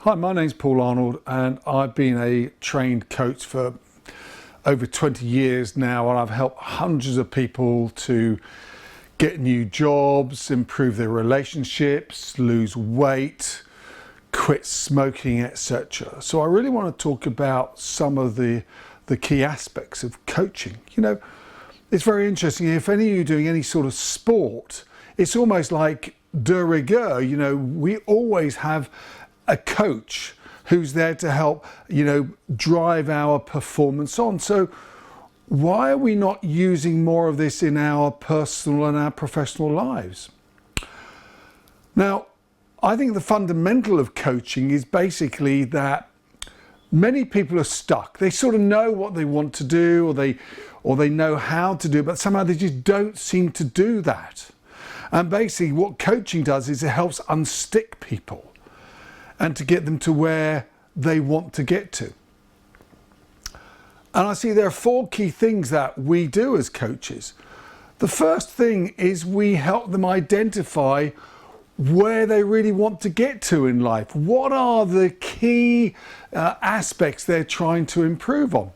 Hi, my name's Paul Arnold and I've been a trained coach for over 20 years now, and I've helped hundreds of people to get new jobs, improve their relationships, lose weight, quit smoking, etc. So I really want to talk about some of the key aspects of coaching. You know, it's very interesting. If any of you are doing any sort of sport, it's almost like de rigueur. You know, we always have a coach who's there to help, you know, drive our performance on. So why are we not using more of this in our personal and our professional lives? Now, I think the fundamental of coaching is basically that many people are stuck. They sort of know what they want to do, or they know how to do it, but somehow they just don't seem to do that. And basically what coaching does is it helps unstick people and to get them to where they want to get to. And I see there are four key things that we do as coaches. The first thing is we help them identify where they really want to get to in life. What are the key aspects they're trying to improve on?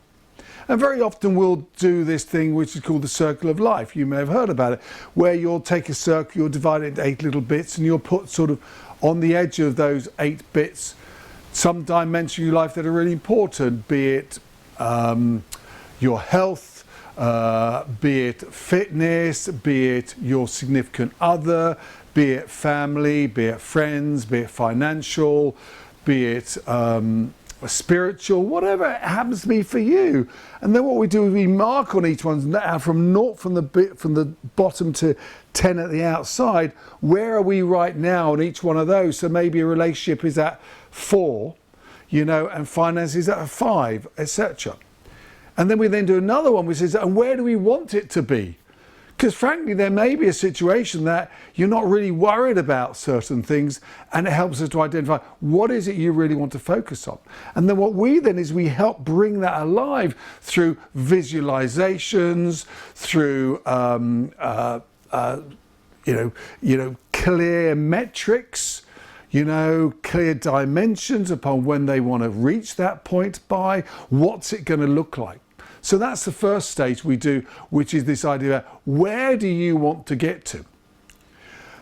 And very often we'll do this thing which is called the circle of life. You may have heard about it, where you'll take a circle, you'll divide it into 8 little bits, and you'll put sort of on the edge of those 8 bits some dimension of your life that are really important, be it your health, be it fitness, be it your significant other, be it family, be it friends, be it financial, be it spiritual, whatever it happens to be for you. And then what we do is we mark on each one from the bottom to 10 at the outside. Where are we right now on each one of those? So maybe a relationship is at 4, you know, and finance is at 5, etc. And then we then do another one which is, and where do we want it to be? Because frankly, there may be a situation that you're not really worried about certain things, and it helps us to identify what is it you really want to focus on. And then what we then is we help bring that alive through visualizations, through clear metrics, you know, clear dimensions upon when they want to reach that point by, what's it going to look like. So that's the first stage we do, which is this idea of where do you want to get to?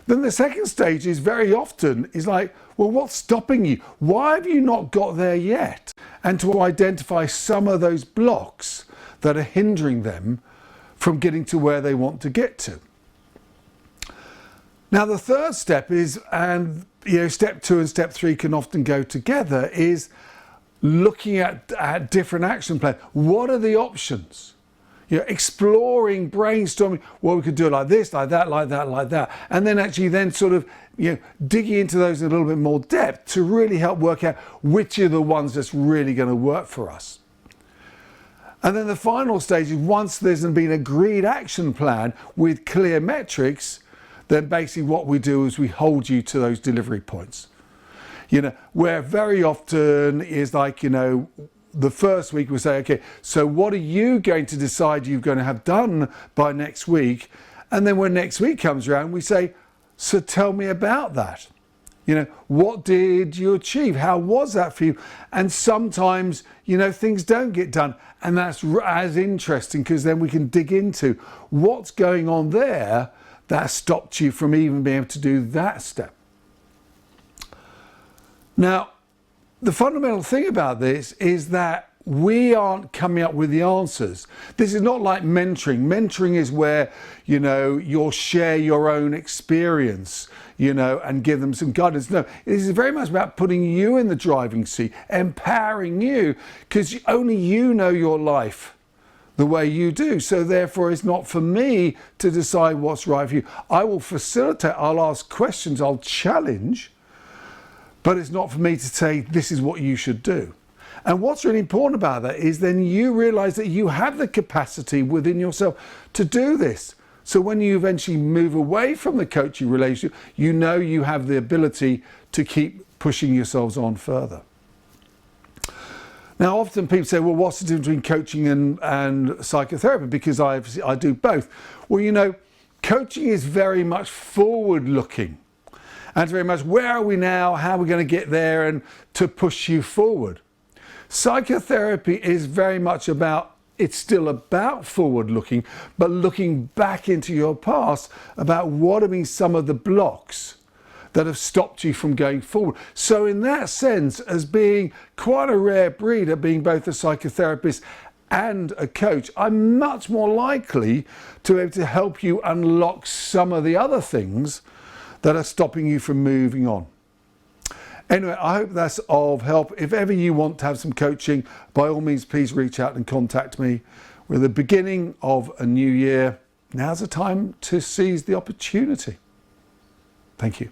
Then the second stage is very often is like, well, what's stopping you? Why have you not got there yet? And to identify some of those blocks that are hindering them from getting to where they want to get to. Now, the third step is, and you know, step 2 and step 3 can often go together, is looking at different action plans. What are the options? You know, exploring, brainstorming, well, we could do it like this, like that, like that, like that. And then actually then sort of, you know, digging into those in a little bit more depth to really help work out which are the ones that's really going to work for us. And then the final stage is, once there's been an agreed action plan with clear metrics, then basically what we do is we hold you to those delivery points. You know, where very often is like, you know, the first week we say, okay, so what are you going to decide you're going to have done by next week? And then when next week comes around, we say, so tell me about that. You know, what did you achieve? How was that for you? And sometimes, you know, things don't get done. And that's as interesting, because then we can dig into what's going on there that stopped you from even being able to do that step. Now, the fundamental thing about this is that we aren't coming up with the answers. This is not like mentoring. Mentoring is where, you know, you'll share your own experience, you know, and give them some guidance. No, this is very much about putting you in the driving seat, empowering you, because only you know your life the way you do. So therefore, it's not for me to decide what's right for you. I will facilitate, I'll ask questions, I'll challenge, but it's not for me to say, this is what you should do. And what's really important about that is then you realize that you have the capacity within yourself to do this. So when you eventually move away from the coaching relationship, you know you have the ability to keep pushing yourselves on further. Now, often people say, well, what's the difference between coaching and psychotherapy? Because I do both. Well, you know, coaching is very much forward looking. and very much where are we now, how are we going to get there, and to push you forward. Psychotherapy is very much about, it's still about forward looking, but looking back into your past about what have been some of the blocks that have stopped you from going forward. So in that sense, as being quite a rare breed of being both a psychotherapist and a coach, I'm much more likely to be able to help you unlock some of the other things that are stopping you from moving on. Anyway, I hope that's of help. If ever you want to have some coaching, by all means, please reach out and contact me. We're at the beginning of a new year. Now's the time to seize the opportunity. Thank you.